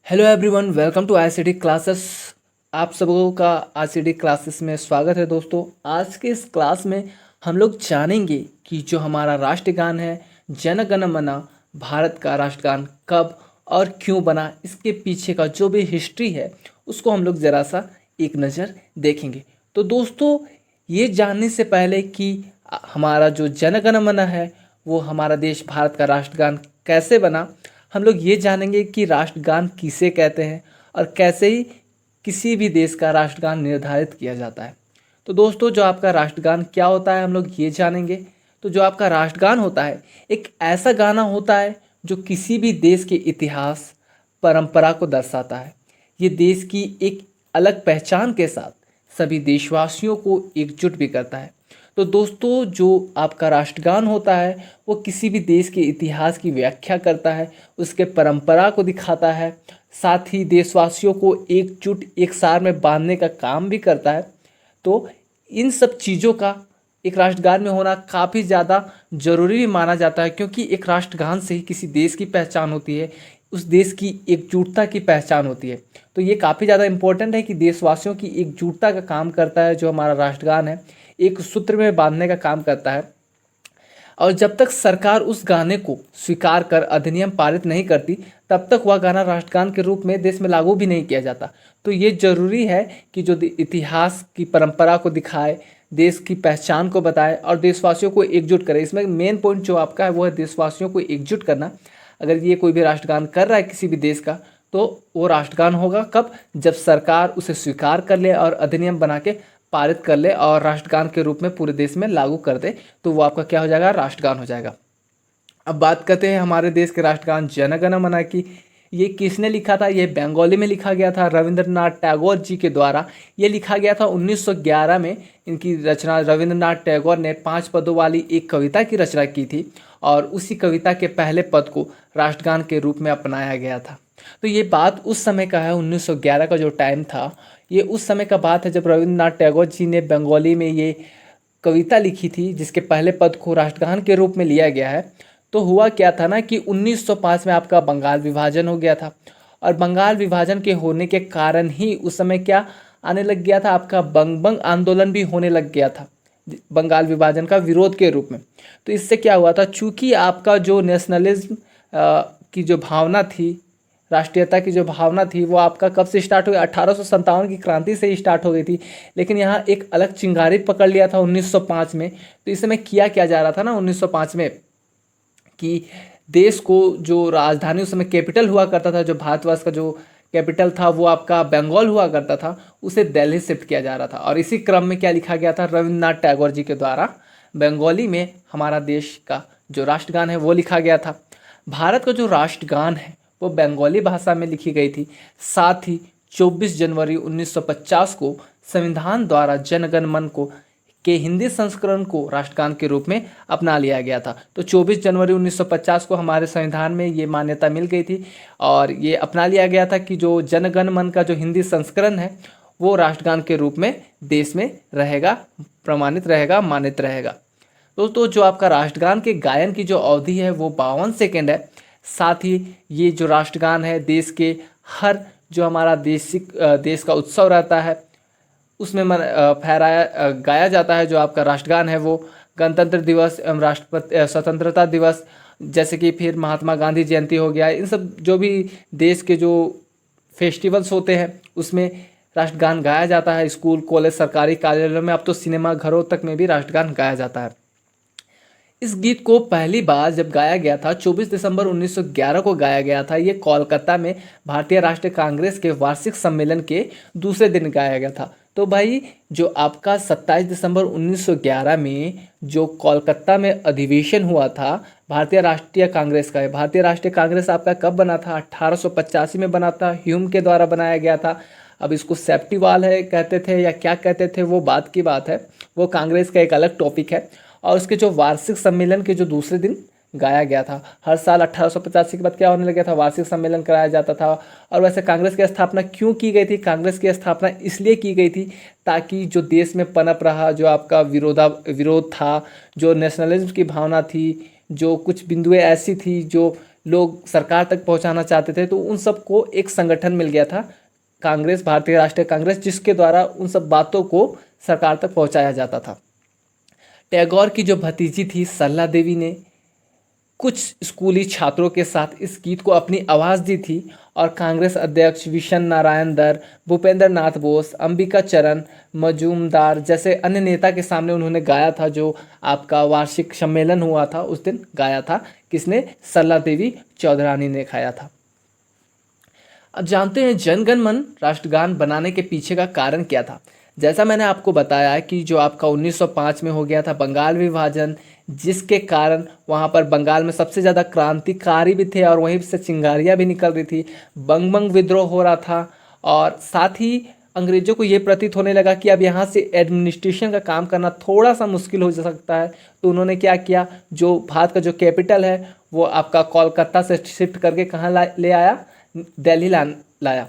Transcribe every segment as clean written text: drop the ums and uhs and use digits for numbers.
Hello everyone, welcome to ICT classes. आप सबों का आईसीटी क्लासेस में स्वागत है। दोस्तों, आज के इस क्लास में हम लोग जानेंगे कि जो हमारा राष्ट्रगान है जन गण मन, भारत का राष्ट्रगान कब और क्यों बना, इसके पीछे का जो भी हिस्ट्री है उसको हम लोग ज़रा सा एक नज़र देखेंगे। तो दोस्तों, ये जानने से पहले कि हमारा जो जन गण मन है वो हमारा देश भारत का राष्ट्रगान कैसे बना, हम लोग ये जानेंगे कि राष्ट्रगान किसे कहते हैं और कैसे ही किसी भी देश का राष्ट्रगान निर्धारित किया जाता है। तो दोस्तों, जो आपका राष्ट्रगान क्या होता है हम लोग ये जानेंगे। तो जो आपका राष्ट्रगान होता है एक ऐसा गाना होता है जो किसी भी देश के इतिहास, परंपरा को दर्शाता है। ये देश की एक अलग पहचान के साथ सभी देशवासियों को एकजुट भी करता है। तो दोस्तों, जो आपका राष्ट्रगान होता है वो किसी भी देश के इतिहास की व्याख्या करता है, उसके परंपरा को दिखाता है, साथ ही देशवासियों को एकजुट एक सार में बांधने का काम भी करता है। तो इन सब चीज़ों का एक राष्ट्रगान में होना काफ़ी ज़्यादा ज़रूरी भी माना जाता है, क्योंकि एक राष्ट्रगान से ही किसी देश की पहचान होती है, उस देश की एकजुटता की पहचान होती है। तो ये काफ़ी ज़्यादा इम्पोर्टेंट है कि देशवासियों की एकजुटता का काम करता है जो हमारा राष्ट्रगान है, एक सूत्र में बांधने का काम करता है। और जब तक सरकार उस गाने को स्वीकार कर अधिनियम पारित नहीं करती तब तक वह गाना राष्ट्रगान के रूप में देश में लागू भी नहीं किया जाता। तो ये जरूरी है कि जो इतिहास की परंपरा को दिखाए, देश की पहचान को बताए और देशवासियों को एकजुट करे। इसमें मेन पॉइंट जो आपका है वो है देशवासियों को एकजुट करना। अगर ये कोई भी राष्ट्रगान कर रहा है किसी भी देश का, तो वो राष्ट्रगान होगा कब, जब सरकार उसे स्वीकार कर ले और अधिनियम बना के पारित कर ले और राष्ट्रगान के रूप में पूरे देश में लागू कर दे, तो वो आपका क्या हो जाएगा, राष्ट्रगान हो जाएगा। अब बात करते हैं हमारे देश के राष्ट्रगान जन गण मन की। ये किसने लिखा था? ये बंगाली में लिखा गया था रविंद्रनाथ टैगोर जी के द्वारा। ये लिखा गया था 1911 में। इनकी रचना रविंद्रनाथ टैगोर ने 5 पदों वाली एक कविता की रचना की थी और उसी कविता के पहले पद को राष्ट्रगान के रूप में अपनाया गया था। तो ये बात उस समय का है, 1911 का जो टाइम था ये उस समय का बात है जब रविंद्रनाथ टैगोर जी ने बंगाली में ये कविता लिखी थी जिसके पहले पद को राष्ट्रगान के रूप में लिया गया है। तो हुआ क्या था ना कि 1905 में आपका बंगाल विभाजन हो गया था और बंगाल विभाजन के होने के कारण ही उस समय क्या आने लग गया था, आपका बंग आंदोलन भी होने लग गया था बंगाल विभाजन का विरोध के रूप में। तो इससे क्या हुआ था, चूंकि आपका जो नेशनलिज्म की जो भावना थी, राष्ट्रीयता की जो भावना थी, वो आपका कब से स्टार्ट हुई, 1857 की क्रांति से ही स्टार्ट हो गई थी। लेकिन यहाँ एक अलग चिंगारी पकड़ लिया था 1905 में। तो इस समय किया क्या जा रहा था ना 1905 में कि देश को जो राजधानी उस समय कैपिटल हुआ करता था, जो भारतवर्ष का जो कैपिटल था वो आपका बंगाल हुआ करता था, उसे दिल्ली शिफ्ट किया जा रहा था। और इसी क्रम में क्या लिखा गया था, रविंद्रनाथ टैगोर जी के द्वारा बंगाली में हमारा देश का जो राष्ट्रगान है वो लिखा गया था। भारत का जो राष्ट्रगान है वो बंगाली भाषा में लिखी गई थी। साथ ही 24 जनवरी 1950 को संविधान द्वारा जन गण मन को के हिंदी संस्करण को राष्ट्रगान के रूप में अपना लिया गया था। तो 24 जनवरी 1950 को हमारे संविधान में ये मान्यता मिल गई थी और ये अपना लिया गया था कि जो जन गण मन का जो हिंदी संस्करण है वो राष्ट्रगान के रूप में देश में रहेगा, प्रमाणित रहेगा, मान्यता रहेगा। दोस्तों, जो आपका राष्ट्रगान के गायन की जो अवधि है वो 52 सेकेंड है। साथ ही ये जो राष्ट्रगान है देश के हर जो हमारा देश का उत्सव रहता है उसमें फहराया गाया जाता है। जो आपका राष्ट्रगान है वो गणतंत्र दिवस एवं राष्ट्रपति स्वतंत्रता दिवस, जैसे कि फिर महात्मा गांधी जयंती हो गया, इन सब जो भी देश के जो फेस्टिवल्स होते हैं उसमें राष्ट्रगान गाया जाता है। स्कूल, कॉलेज, सरकारी कार्यालयों में, अब तो सिनेमा घरों तक में भी राष्ट्रगान गाया जाता है। इस गीत को पहली बार जब गाया गया था 24 दिसंबर 1911 को गाया गया था। ये कोलकाता में भारतीय राष्ट्रीय कांग्रेस के वार्षिक सम्मेलन के दूसरे दिन गाया गया था। तो भाई, जो आपका 27 दिसंबर 1911 में जो कोलकाता में अधिवेशन हुआ था भारतीय राष्ट्रीय कांग्रेस का, भारतीय राष्ट्रीय कांग्रेस आपका कब बना था, 1885 में बना था, ह्यूम के द्वारा बनाया गया था। अब इसको सेफ्टी वाल है कहते थे या क्या कहते थे वो बात की बात है, वो कांग्रेस का एक अलग टॉपिक है। और उसके जो वार्षिक सम्मेलन के जो दूसरे दिन गाया गया था, हर साल 1885 के बाद क्या होने लगा था, वार्षिक सम्मेलन कराया जाता था। और वैसे कांग्रेस की स्थापना क्यों की गई थी, कांग्रेस की स्थापना इसलिए की गई थी ताकि जो देश में पनप रहा जो आपका विरोध था, जो नेशनलिज्म की भावना थी, जो कुछ बिंदुएं ऐसी थी जो लोग सरकार तक पहुंचाना चाहते थे, तो उन सबको एक संगठन मिल गया था, कांग्रेस, भारतीय राष्ट्रीय कांग्रेस, जिसके द्वारा उन सब बातों को सरकार तक पहुंचाया जाता था। टैगोर की जो भतीजी थी सरला देवी ने कुछ स्कूली छात्रों के साथ इस गीत को अपनी आवाज़ दी थी और कांग्रेस अध्यक्ष विशन नारायण दर, भूपेंद्र नाथ बोस, अंबिका चरण मजूमदार जैसे अन्य नेता के सामने उन्होंने गाया था। जो आपका वार्षिक सम्मेलन हुआ था उस दिन गाया था। किसने? सरला देवी चौधरानी ने गाया था। अब जानते हैं जनगण मन राष्ट्रगान बनाने के पीछे का कारण क्या था। जैसा मैंने आपको बताया कि जो आपका 1905 में हो गया था बंगाल विभाजन, जिसके कारण वहाँ पर बंगाल में सबसे ज़्यादा क्रांतिकारी भी थे और वहीं से चिंगारियाँ भी निकल रही थी, बंगभंग विद्रोह हो रहा था और साथ ही अंग्रेज़ों को ये प्रतीत होने लगा कि अब यहाँ से एडमिनिस्ट्रेशन का काम करना थोड़ा सा मुश्किल हो सकता है। तो उन्होंने क्या किया, जो भारत का जो कैपिटल है वो आपका कोलकाता से शिफ्ट करके कहाँ ले आया, दिल्ली लाया।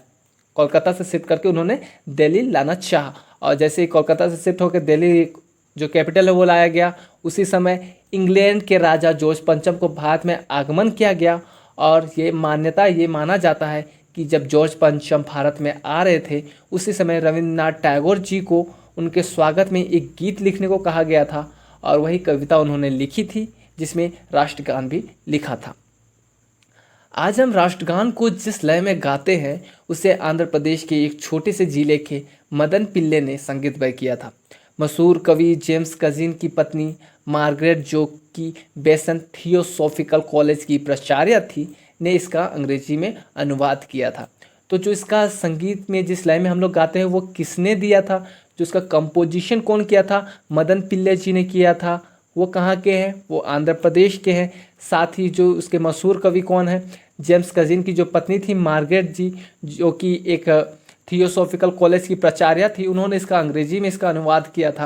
कोलकाता से शिफ्ट करके उन्होंने दिल्ली लाना चाहा और जैसे ही कोलकाता से शिफ्ट होकर दिल्ली जो कैपिटल है वो लाया गया, उसी समय इंग्लैंड के राजा जॉर्ज पंचम को भारत में आगमन किया गया। और ये माना जाता है कि जब जॉर्ज पंचम भारत में आ रहे थे उसी समय रविंद्रनाथ टैगोर जी को उनके स्वागत में एक गीत लिखने को कहा गया था और वही कविता उन्होंने लिखी थी जिसमें राष्ट्रगान भी लिखा था। आज हम राष्ट्रगान को जिस लय में गाते हैं उसे आंध्र प्रदेश के एक छोटे से जिले के मदन पिल्ले ने संगीतबद्ध किया था। मशहूर कवि जेम्स कजिन की पत्नी मार्गरेट, जो कि बेसन थियोसॉफिकल कॉलेज की प्राचार्य थी, ने इसका अंग्रेजी में अनुवाद किया था। तो जो इसका संगीत में जिस लय में हम लोग गाते हैं वो किसने दिया था, जो इसका कंपोजिशन कौन किया था, मदन पिल्ले जी ने किया था। वो कहाँ के हैं, वो आंध्र प्रदेश के हैं। साथ ही जो उसके मशहूर कवि कौन है, जेम्स कजिन की जो पत्नी थी मार्गरेट जी, जो कि एक थियोसॉफिकल कॉलेज की प्राचार्य थी, उन्होंने इसका अंग्रेजी में इसका अनुवाद किया था।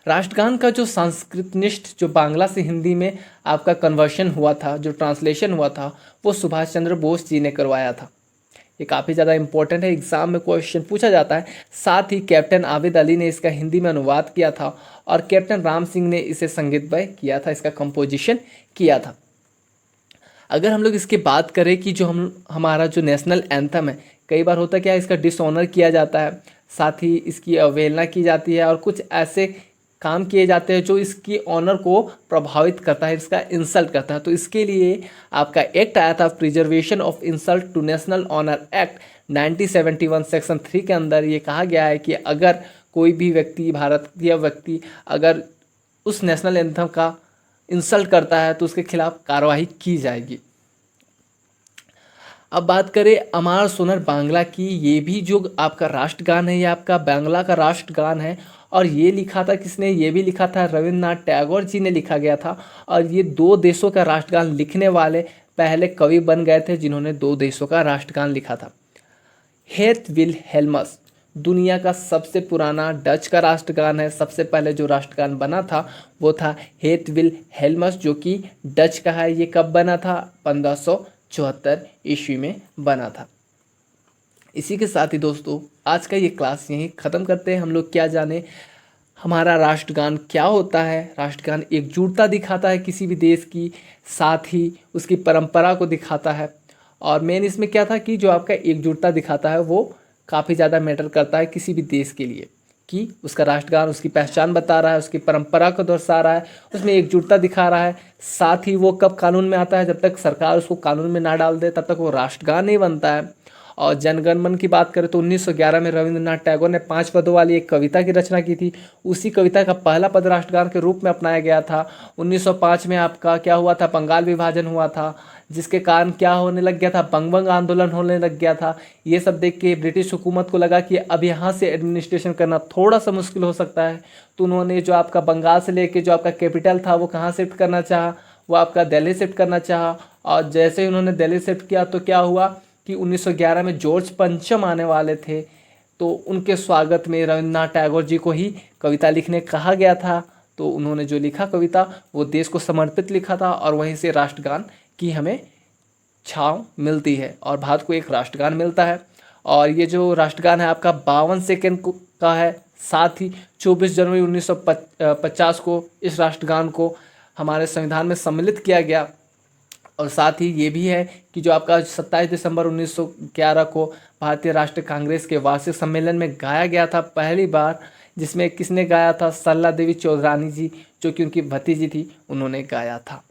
राष्ट्रगान का जो संस्कृतनिष्ठ जो बांग्ला से हिंदी में आपका कन्वर्शन हुआ था, जो ट्रांसलेशन हुआ था, वो सुभाष चंद्र बोस जी ने करवाया था। ये काफ़ी ज़्यादा इंपॉर्टेंट है, एग्जाम में क्वेश्चन पूछा जाता है। साथ ही कैप्टन आबिद अली ने इसका हिंदी में अनुवाद किया था और कैप्टन राम सिंह ने इसे संगीतबद्ध किया था, इसका कंपोजिशन किया था। अगर हम लोग इसकी बात करें कि जो हमारा जो नेशनल एंथम है, कई बार होता क्या है, इसका डिसऑनर किया जाता है, साथ ही इसकी अवहेलना की जाती है और कुछ ऐसे काम किए जाते हैं जो इसकी ऑनर को प्रभावित करता है, इसका इंसल्ट करता है। तो इसके लिए आपका एक्ट आया था, preservation of insult to national honour act 1971 section 3 के अंदर ये कहा गया है कि अगर कोई भी व्यक्ति, भारतीय व्यक्ति, अगर उस नेशनल एंथम का इंसल्ट करता है तो उसके खिलाफ कार्रवाई की जाएगी। अब बात करें अमार सोनर बांग्ला की, ये भी जो आपका राष्ट्रगान है, ये आपका बांग्ला का राष्ट्रगान है और ये लिखा था किसने, ये भी लिखा था रविंद्रनाथ टैगोर जी ने लिखा गया था। और ये 2 देशों का राष्ट्रगान लिखने वाले पहले कवि बन गए थे जिन्होंने 2 देशों का राष्ट्रगान लिखा था। हेत विलहेल्मस दुनिया का सबसे पुराना डच का राष्ट्रगान है। सबसे पहले जो राष्ट्रगान बना था वो था हेत विलहेल्मस, जो कि डच का है। ये कब बना था, 1574 ईस्वी में बना था। इसी के साथ ही दोस्तों आज का ये क्लास यहीं ख़त्म करते हैं। हम लोग क्या जाने हमारा राष्ट्रगान क्या होता है। राष्ट्रगान एकजुटता दिखाता है किसी भी देश की, साथ ही उसकी परंपरा को दिखाता है। और मेन इसमें क्या था कि जो आपका एकजुटता दिखाता है वो काफ़ी ज़्यादा मैटर करता है किसी भी देश के लिए, कि उसका राष्ट्रगान उसकी पहचान बता रहा है, उसकी परंपरा को दर्शा रहा है, उसमें एकजुटता दिखा रहा है। साथ ही वो कब कानून में आता है, जब तक सरकार उसको कानून में ना डाल दे तब तक वो राष्ट्रगान नहीं बनता है। और जनगण मन की बात करें तो 1911 में रविंद्रनाथ टैगोर ने 5 पदों वाली एक कविता की रचना की थी। उसी कविता का पहला पद राष्ट्रगान के रूप में अपनाया गया था। 1905 में आपका क्या हुआ था, बंगाल विभाजन हुआ था, जिसके कारण क्या होने लग गया था, बंगभंग आंदोलन होने लग गया था। ये सब देख के ब्रिटिश हुकूमत को लगा कि अब यहाँ से एडमिनिस्ट्रेशन करना थोड़ा सा मुश्किल हो सकता है। तो उन्होंने जो आपका बंगाल से लेके जो आपका कैपिटल था वो कहाँ शिफ्ट करना चाहा, वो आपका दिल्ली शिफ्ट करना चाहा। और जैसे ही उन्होंने दिल्ली शिफ्ट किया तो क्या हुआ कि 1911 में जॉर्ज पंचम आने वाले थे, तो उनके स्वागत में रविंद्रनाथ टैगोर जी को ही कविता लिखने कहा गया था। तो उन्होंने जो लिखा कविता वो देश को समर्पित लिखा था और वहीं से राष्ट्रगान की हमें छाव मिलती है और भारत को एक राष्ट्रगान मिलता है। और ये जो राष्ट्रगान है आपका 52 सेकेंड का है। साथ ही 24 जनवरी 1950 को इस राष्ट्रगान को हमारे संविधान में सम्मिलित किया गया और साथ ही ये भी है कि जो आपका 27 दिसंबर 1911 को भारतीय राष्ट्रीय कांग्रेस के वार्षिक सम्मेलन में गाया गया था पहली बार, जिसमें किसने गाया था? सरला देवी चौधरानी जी, जो कि उनकी भतीजी थी, उन्होंने गाया था।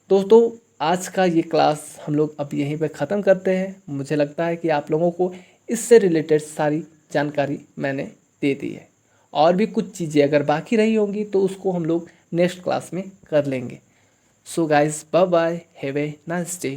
दोस्तों आज का ये क्लास हम लोग अब यहीं पे ख़त्म करते हैं। मुझे लगता है कि आप लोगों को इससे रिलेटेड सारी जानकारी मैंने दे दी है, और भी कुछ चीज़ें अगर बाकी रही होंगी तो उसको हम लोग नेक्स्ट क्लास में कर लेंगे। So guys, bye bye, have a nice day.